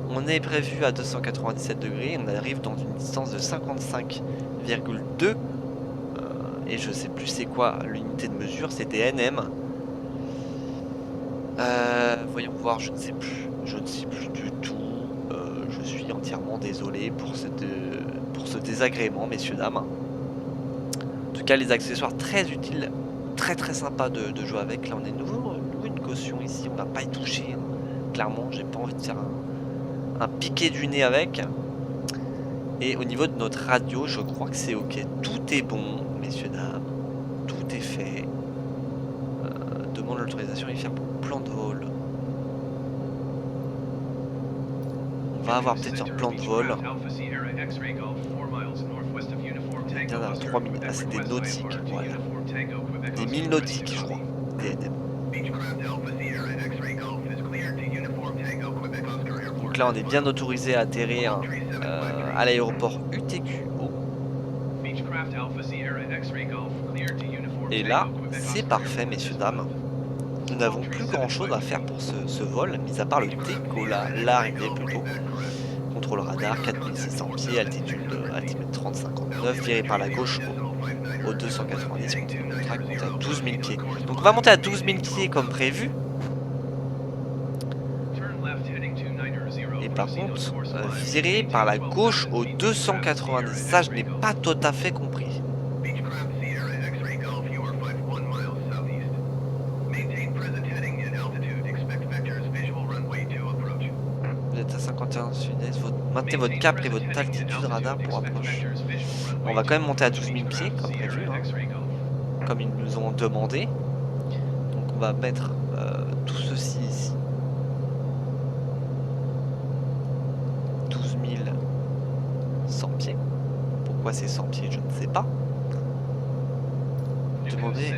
On est prévu à 297 degrés. On arrive dans une distance de 55,2. Et je sais plus c'est quoi l'unité de mesure. C'était NM. Voyons voir, je ne sais plus. Je ne sais plus du tout. Je suis entièrement désolé pour ce désagrément, messieurs, dames. En tout cas, les accessoires très utiles. Très sympa de jouer avec. Là, on est nouveau une caution ici. On va pas y toucher. Hein. Clairement, j'ai pas envie de faire un piqué du nez avec. Et au niveau de notre radio, je crois que c'est ok. Tout est bon, messieurs, dames. Tout est fait. Demande l'autorisation et faire plan de vol. On va avoir peut-être un plan de vol. Bien dans 3 minutes. Ah, c'est des nautiques. Voilà. Des 1000 nautiques, je crois. Des NM. Donc là, on est bien autorisé à atterrir à l'aéroport UTQ. Et là, c'est parfait, messieurs, dames. Nous n'avons plus grand chose à faire pour ce vol, mis à part le décollage, l'arrivée plutôt. Contrôle radar, 4600 pieds, altimètre 30,59, viré par la gauche au 290, monter à 12 000 pieds. Donc on va monter à 12 000 pieds comme prévu. Et par contre, virer par la gauche au 290, ça je n'ai pas tout à fait compris. Vous êtes à 51 sud-est, maintenez votre cap et votre altitude radar pour approche. On va quand même monter à 12 000 pieds comme prévu, hein, comme ils nous ont demandé. Donc on va mettre tout ceci ici. 12 100 pieds. Pourquoi c'est 100 pieds, je ne sais pas. Demandez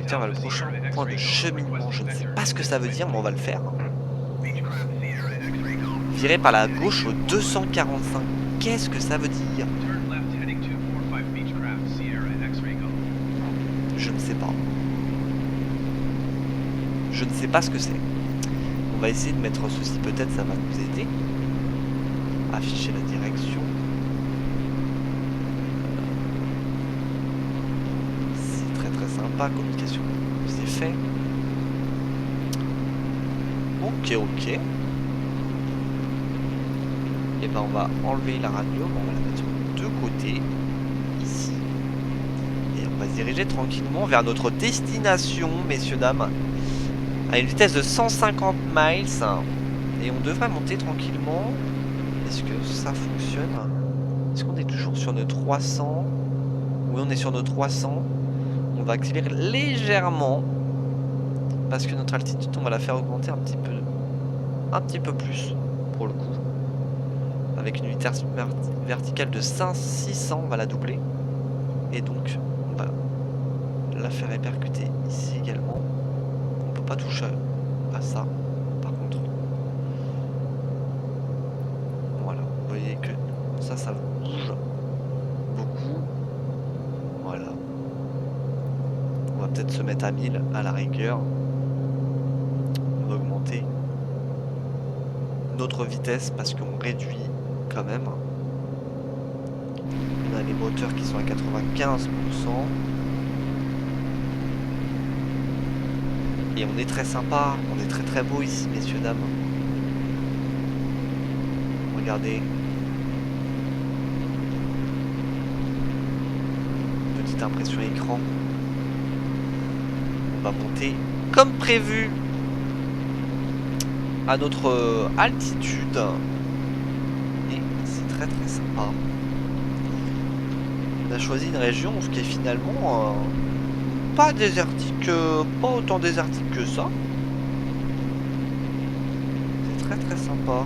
vers le prochain point de cheminement. Je ne sais pas ce que ça veut dire, mais on va le faire. Virer par la gauche au 245. Qu'est-ce que ça veut dire? Je ne sais pas. Je ne sais pas ce que c'est. On va essayer de mettre ceci, peut-être ça va nous aider. Afficher la direction. C'est très très sympa, communication, c'est fait. Ok. Et ben on va enlever la radio, on va la mettre de côté, ici. Et on va se diriger tranquillement vers notre destination, messieurs, dames. À une vitesse de 150 miles. Et on devrait monter tranquillement. Est-ce que ça fonctionne? Est-ce qu'on est toujours sur nos 300? Oui, on est sur nos 300. On va accélérer légèrement. Parce que notre altitude, on va la faire augmenter un petit peu plus, pour le coup. Avec une vitesse verticale de 600, on va la doubler. Et donc, on va la faire répercuter ici également. On peut pas toucher à ça, par contre. Voilà, vous voyez que ça bouge beaucoup. Voilà. On va peut-être se mettre à 1000 à la rigueur. On va augmenter notre vitesse parce qu'on réduit quand même. On a les moteurs qui sont à 95%. Et on est très sympa, on est très très beau ici, messieurs, dames. Regardez. Petite impression écran. On va monter comme prévu à notre altitude. Et c'est très très sympa. On a choisi une région qui est finalement pas désertique, pas autant désertique que ça. C'est très très sympa.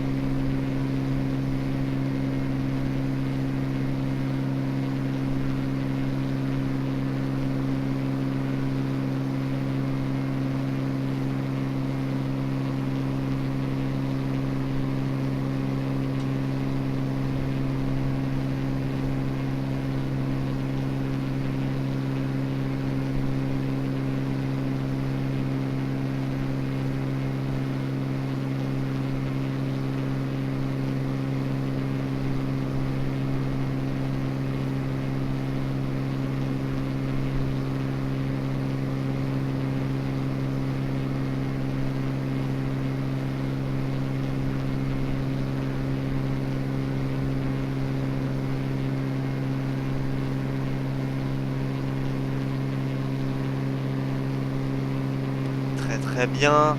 Très bien.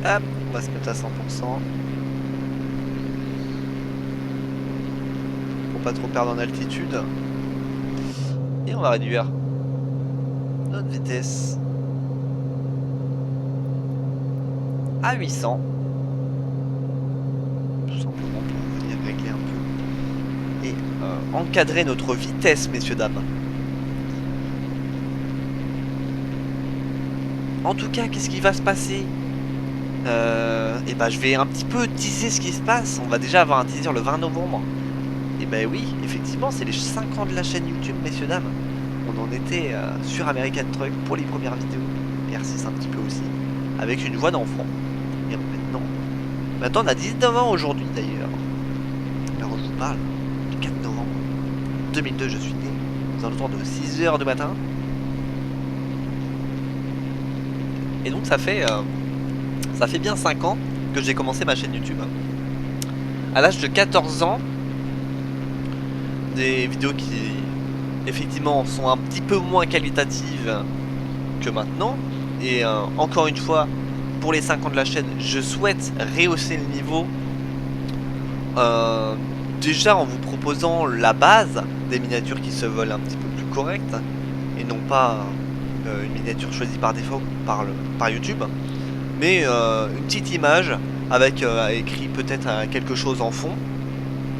Hop, on va se mettre à 100%. Pour pas trop perdre en altitude. Et on va réduire notre vitesse à 800. Tout simplement pour venir régler un peu et encadrer notre vitesse, messieurs dames. En tout cas, qu'est-ce qui va se passer? Et bah je vais un petit peu teaser ce qui se passe. On va déjà avoir un teaser le 20 novembre. Et bah oui, effectivement, c'est les 5 ans de la chaîne YouTube, messieurs dames. On en était sur American Truck pour les premières vidéos. Et R6 un petit peu aussi. Avec une voix d'enfant. Et maintenant on a 19 ans aujourd'hui d'ailleurs. Alors je vous parle du 4 novembre 2002, je suis né. Dans le temps de 6 h du matin. Et donc ça fait bien 5 ans que j'ai commencé ma chaîne YouTube. À l'âge de 14 ans, des vidéos qui effectivement sont un petit peu moins qualitatives que maintenant. Et encore une fois, pour les 5 ans de la chaîne, je souhaite rehausser le niveau. Déjà en vous proposant la base des miniatures qui se veulent un petit peu plus correctes. Et non pas une miniature choisie par défaut par YouTube. Mais une petite image avec écrit peut-être quelque chose en fond.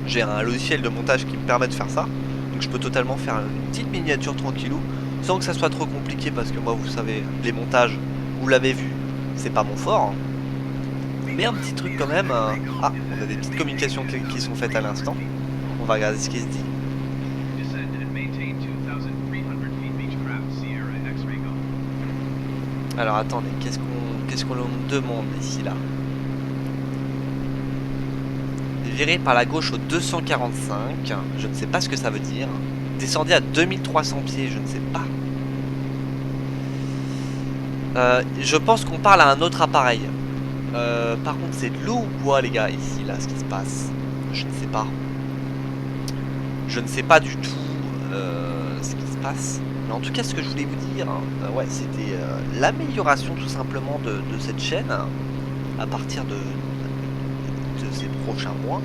J'ai un logiciel de montage qui me permet de faire ça, donc je peux totalement faire une petite miniature tranquillou sans que ça soit trop compliqué, parce que moi vous savez, les montages, vous l'avez vu, c'est pas mon fort, mais un petit truc quand même. Ah, on a des petites communications qui sont faites à l'instant, on va regarder ce qui se dit. Alors attendez, qu'est-ce qu'on demande ici là? Virez par la gauche au 245, je ne sais pas ce que ça veut dire. Descendez à 2300 pieds, je ne sais pas. Je pense qu'on parle à un autre appareil. Par contre, c'est de l'eau ou bois, les gars, ici, là, ce qui se passe? Je ne sais pas. Je ne sais pas du tout ce qui se passe. Mais en tout cas, ce que je voulais vous dire, ouais, c'était l'amélioration tout simplement de cette chaîne à partir de ces prochains mois.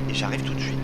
Et j'arrive tout de suite.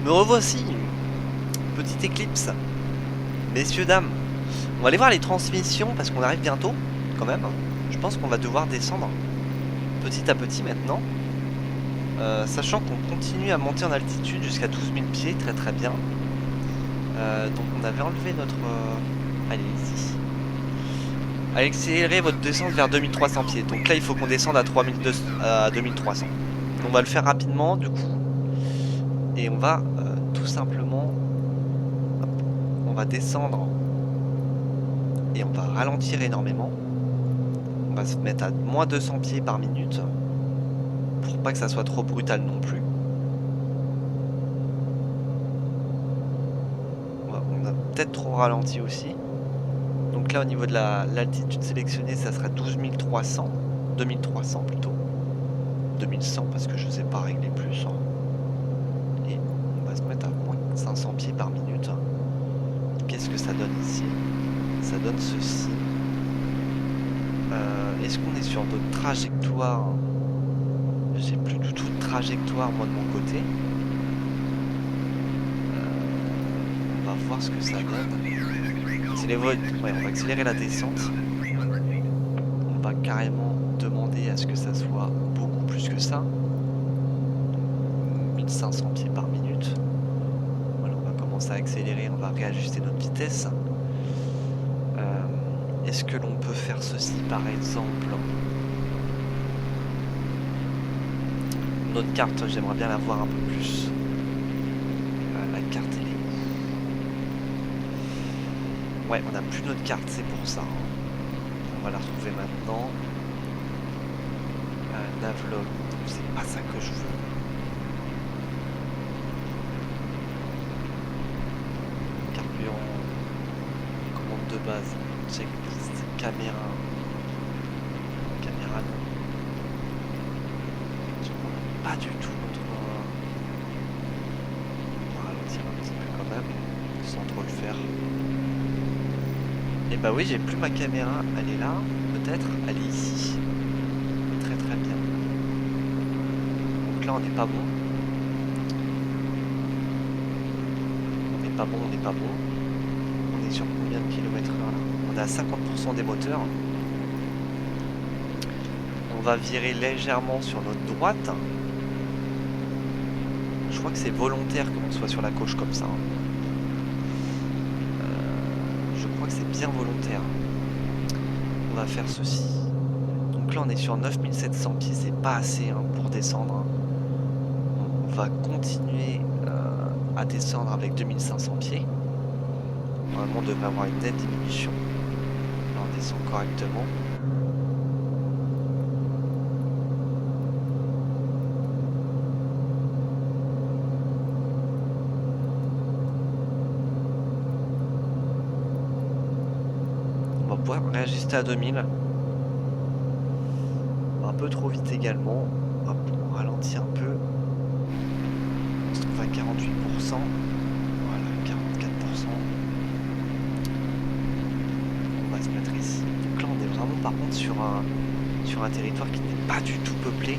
Me revoici. Petite éclipse. Messieurs, dames. On va aller voir les transmissions parce qu'on arrive bientôt, quand même. Je pense qu'on va devoir descendre petit à petit maintenant. Sachant qu'on continue à monter en altitude jusqu'à 12 000 pieds, très très bien. Donc on avait enlevé notre... Allez, ici. Accélérez votre descente vers 2300 pieds. Donc là, il faut qu'on descende à 2300. On va le faire rapidement, du coup. Et on va tout simplement... Hop, on va descendre. Et on va ralentir énormément. On va se mettre à moins 200 pieds par minute. Pour pas que ça soit trop brutal non plus. On a peut-être trop ralenti aussi. Donc là au niveau de l'altitude sélectionnée ça sera 12 300. 2300 plutôt. 2100 parce que je sais pas régler plus. Et on va se mettre à moins 500 pieds par minute. Qu'est-ce que ça donne ici? Ça donne ceci. Est-ce qu'on est sur d'autres trajectoires? J'ai plus du tout de trajectoire moi de mon côté. On va voir ce que ça donne. Ouais, on va accélérer la descente. On va carrément demander à ce que ça soit beaucoup plus que ça. 1500 pieds par minute. Voilà, on va commencer à accélérer, on va réajuster notre vitesse. Est-ce que l'on peut faire ceci par exemple? Notre carte, j'aimerais bien la voir un peu plus. La carte elle est où? Ouais, on n'a plus notre carte, c'est pour ça. On va la retrouver maintenant. Navlog, c'est pas ça que je veux. Carburant, commande de base, checklist, caméra. Caméra non. Je prends pas du tout notre... On va ralentir un petit peu quand même, sans trop le faire. Et bah oui, j'ai plus ma caméra, elle est là, peut-être, elle est ici. Très très bien. Donc là on n'est pas bon. On n'est pas bon, on n'est pas bon. On est sur combien de kilomètres heure là? On est à 50% des moteurs. On va virer légèrement sur notre droite. Je crois que c'est volontaire qu'on soit sur la gauche comme ça. Je crois que c'est bien volontaire. On va faire ceci. Donc là on est sur 9700 pieds, c'est pas assez hein, pour descendre. On va continuer à descendre avec 2500 pieds. Normalement on devrait avoir une nette diminution. Là on descend correctement. On va pouvoir réajuster à 2000. Un peu trop vite également. Hop, on ralentit un peu. On se trouve à 48%. Voilà, 44%. On va se mettre ici. Donc là on est vraiment par contre sur un territoire qui n'est pas du tout peuplé.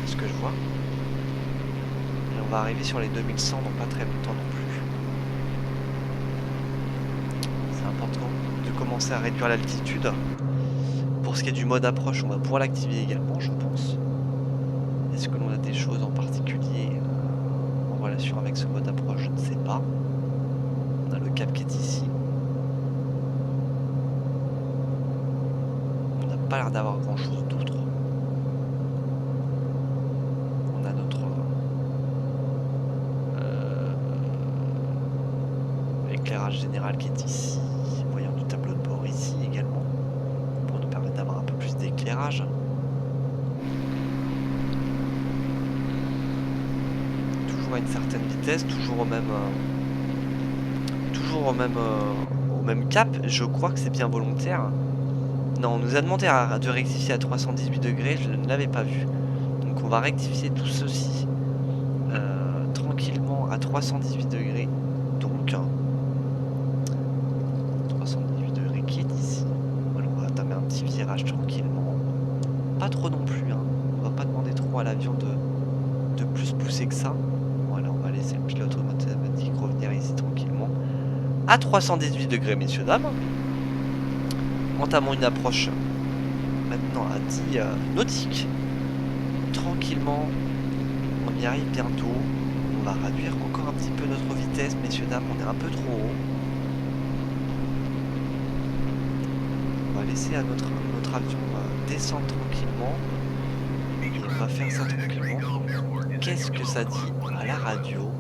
Ce que je vois. Et on va arriver sur les 2100 dans pas très longtemps non plus. C'est important de commencer à réduire l'altitude. Pour ce qui est du mode approche, on va pouvoir l'activer également, je pense. Est-ce que l'on a des choses en particulier en relation avec ce mode approche? Je ne sais pas. On a le cap qui est ici. On n'a pas l'air d'avoir grand chose d'autre. On a notre éclairage général qui est ici. Voyons du tableau de bord ici également. Pour nous permettre d'avoir un peu plus d'éclairage. Toujours à une certaine vitesse, toujours au même cap. Je crois que c'est bien volontaire. Non, on nous a demandé de rectifier à 318 degrés, je ne l'avais pas vu. Donc on va rectifier tout ceci tranquillement à 318 degrés. Donc 318 degrés qui est ici. Voilà, on va taper un petit virage tranquillement. Pas trop non plus, hein. On va pas demander trop à l'avion de plus pousser que ça. Voilà, on va laisser laisser le pilote automatique revenir ici tranquillement. À 318 degrés, messieurs, dames. Entamons une approche maintenant à 10 nautiques. Tranquillement, on y arrive bientôt. On va réduire encore un petit peu notre vitesse, messieurs, dames. On est un peu trop haut. On va laisser à notre avion descendre tranquillement. Et on va faire ça tranquillement. Qu'est-ce que ça dit à la radio?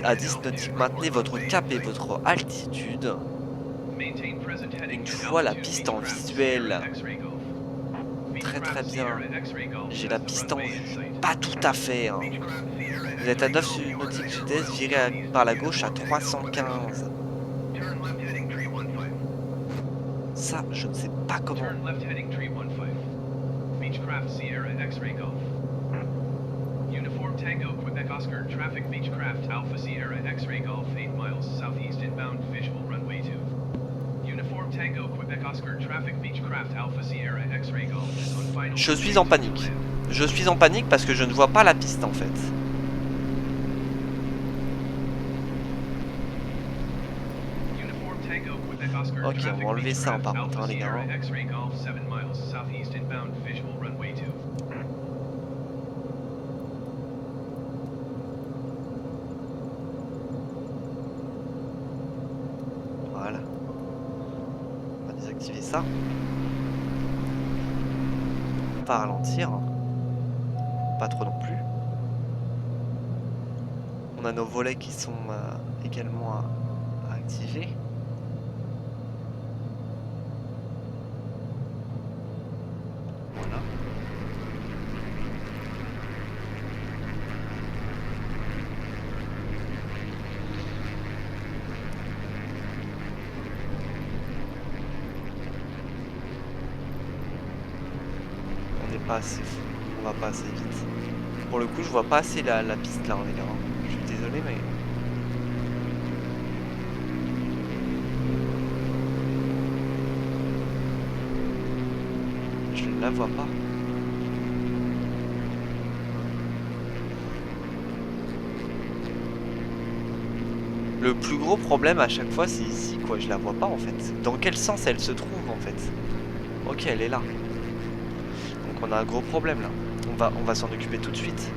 À 10 nautiques, maintenez votre cap et votre altitude. Une fois la piste en visuel. Très très bien. J'ai la piste en vue. Pas tout à fait. Hein. Vous êtes à 9 nautiques sud-est, virez par la gauche à 315. Ça, je ne sais pas comment. Uniform Tango Quebec Oscar traffic Beechcraft Alpha Sierra X-ray Golf 8 miles southeast inbound visual runway 2. Uniform Tango Quebec Oscar traffic Beechcraft Alpha Sierra X-ray Golf is on final. Je suis en panique. Je suis en panique parce que je ne vois pas la piste en fait. Ok, on va enlever ça par contre, hein, les gars. Voilà. On va désactiver ça. Pas ralentir. Pas trop non plus. On a nos volets qui sont également à activer. Voilà. On n'est pas assez fou. On va pas assez vite. Pour le coup, je vois pas assez la piste là, les gars. Je suis désolé, mais... je ne la vois pas. Le plus gros problème à chaque fois, c'est ici, quoi. Je la vois pas, en fait. Dans quel sens elle se trouve, en fait? Ok, elle est là. Donc on a un gros problème, là. On va s'en occuper tout de suite.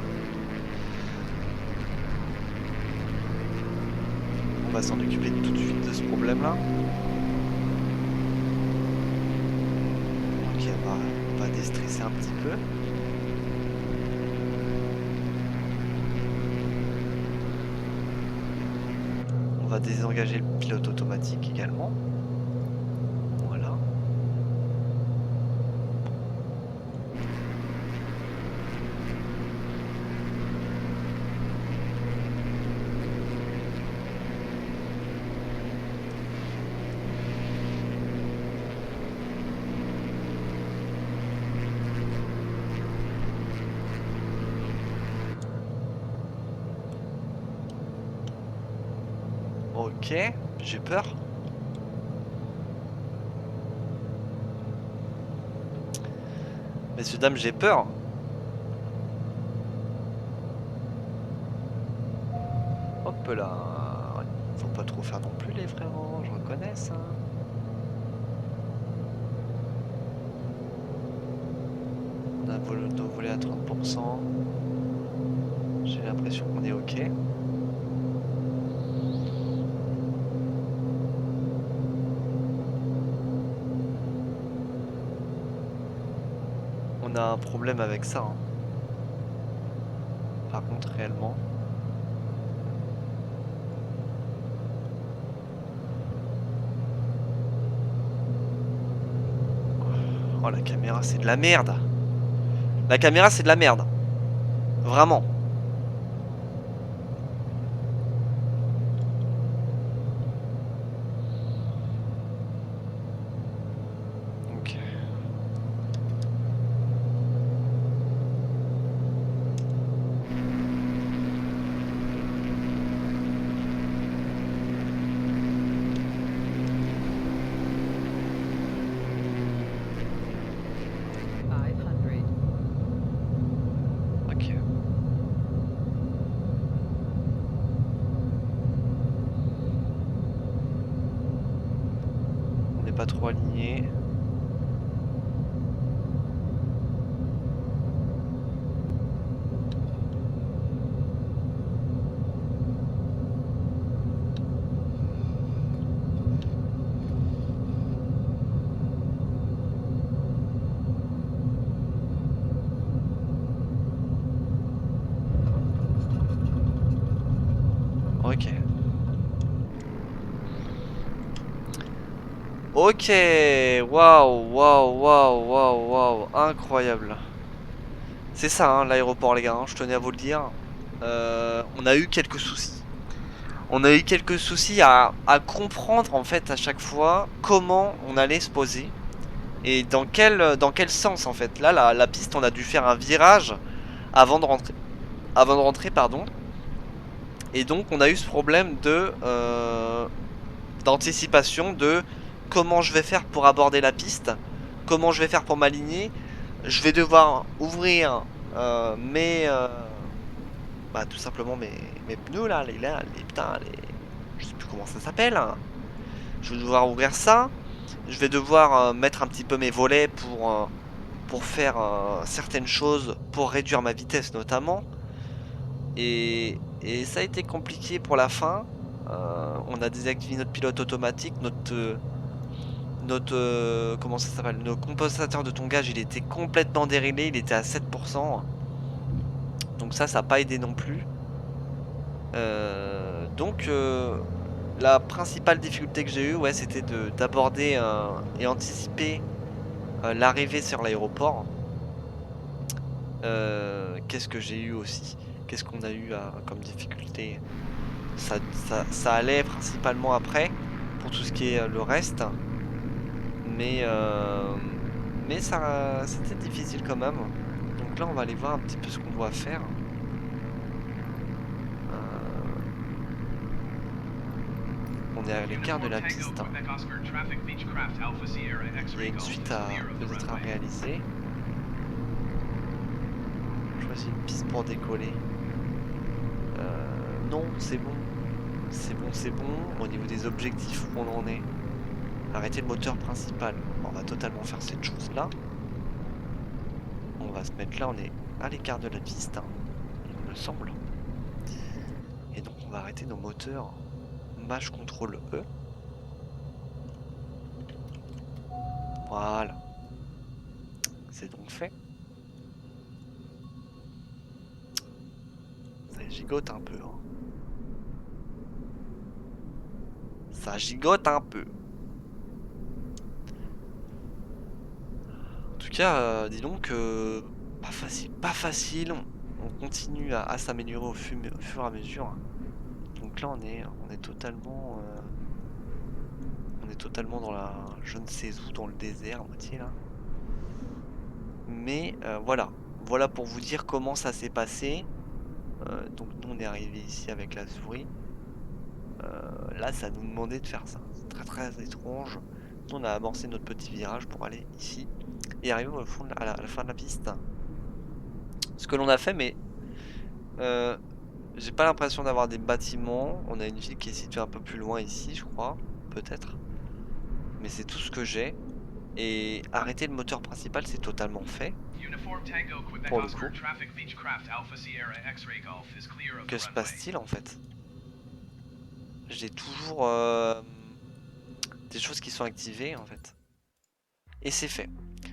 On va s'en occuper tout de suite de ce problème-là. Ok, on va déstresser un petit peu. On va désengager le pilote automatique également. Voilà. Ok, j'ai peur. Messieurs, dames, j'ai peur. Hop là. Faut pas trop faire non plus les frérots, je reconnais ça. On a nos volets à 30%. J'ai l'impression qu'on est ok. On a un problème avec ça. Hein. Par contre, réellement. Oh, la caméra, c'est de la merde. La caméra, c'est de la merde. Vraiment. Ok. Ok. pas trop aligné. Ok. Ok, waouh, waouh, waouh, waouh, waouh, incroyable. C'est ça, hein, l'aéroport, les gars, hein, je tenais à vous le dire. On a eu quelques soucis. On a eu quelques soucis à comprendre, en fait, à chaque fois, comment on allait se poser. Et dans quel sens, en fait. Là, la piste, on a dû faire un virage avant de rentrer. Avant de rentrer, pardon. Et donc, on a eu ce problème d'anticipation de comment je vais faire pour aborder la piste, comment je vais faire pour m'aligner. Je vais devoir ouvrir bah, tout simplement mes pneus là, putain, je sais plus comment ça s'appelle, hein. Je vais devoir ouvrir ça. Je vais devoir mettre un petit peu mes volets pour faire certaines choses, pour réduire ma vitesse notamment. Et ça a été compliqué pour la fin. On a désactivé notre pilote automatique, comment ça s'appelle? Notre compensateur de tongage, il était complètement déréglé, il était à 7%. Donc ça n'a pas aidé non plus. Donc la principale difficulté que j'ai eue, ouais, c'était d'aborder et anticiper l'arrivée sur l'aéroport. Qu'est-ce que j'ai eu aussi? Qu'est-ce qu'on a eu comme difficulté? Ça allait principalement après, pour tout ce qui est le reste. Mais, c'était difficile quand même. Donc là, on va aller voir un petit peu ce qu'on doit faire. On est à l'écart de la piste. Il y a une suite peut-être à réaliser. Choisis une piste pour décoller. Non, c'est bon. C'est bon, c'est bon. Au niveau des objectifs, où on en est. Arrêter le moteur principal. On va totalement faire cette chose-là. On va se mettre là, on est à l'écart de la piste, hein, il me semble. Et donc on va arrêter nos moteurs. Maj CTRL E. Voilà. C'est donc fait. Ça gigote un peu, hein. Ça gigote un peu. En tout cas, dis donc, pas facile, pas facile. On continue à s'améliorer au fur et à mesure. Donc là, on est totalement, dans la, je ne sais où, dans le désert, à moitié là. Mais voilà, voilà pour vous dire comment ça s'est passé. Donc nous, on est arrivé ici avec la souris. Là, ça nous demandait de faire ça. C'est très très étrange. Nous, on a amorcé notre petit virage pour aller ici et arriver au fond à la fin de la piste. Ce que l'on a fait, mais j'ai pas l'impression d'avoir des bâtiments. On a une ville qui est située un peu plus loin ici, je crois, peut-être. Mais c'est tout ce que j'ai. Et arrêter le moteur principal, c'est totalement fait. Pour le coup. Que se passe-t-il en fait? J'ai toujours des choses qui sont activées en fait. Et c'est fait.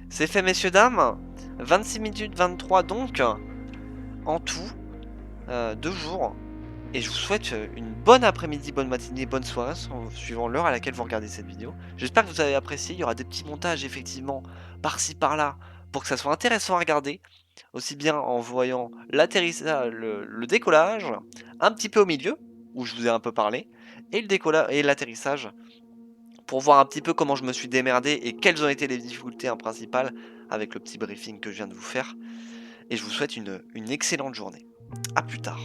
C'est fait, messieurs, dames. 26 minutes 23 donc, en tout, 2 jours. Et je vous souhaite une bonne après-midi, bonne matinée, bonne soirée, suivant l'heure à laquelle vous regardez cette vidéo. J'espère que vous avez apprécié. Il y aura des petits montages, effectivement, par-ci, par-là, pour que ça soit intéressant à regarder. Aussi bien en voyant l'atterrissage, le décollage, un petit peu au milieu, où je vous ai un peu parlé, et le décollage et l'atterrissage, pour voir un petit peu comment je me suis démerdé et quelles ont été les difficultés principales avec le petit briefing que je viens de vous faire. Et je vous souhaite une excellente journée. A plus tard.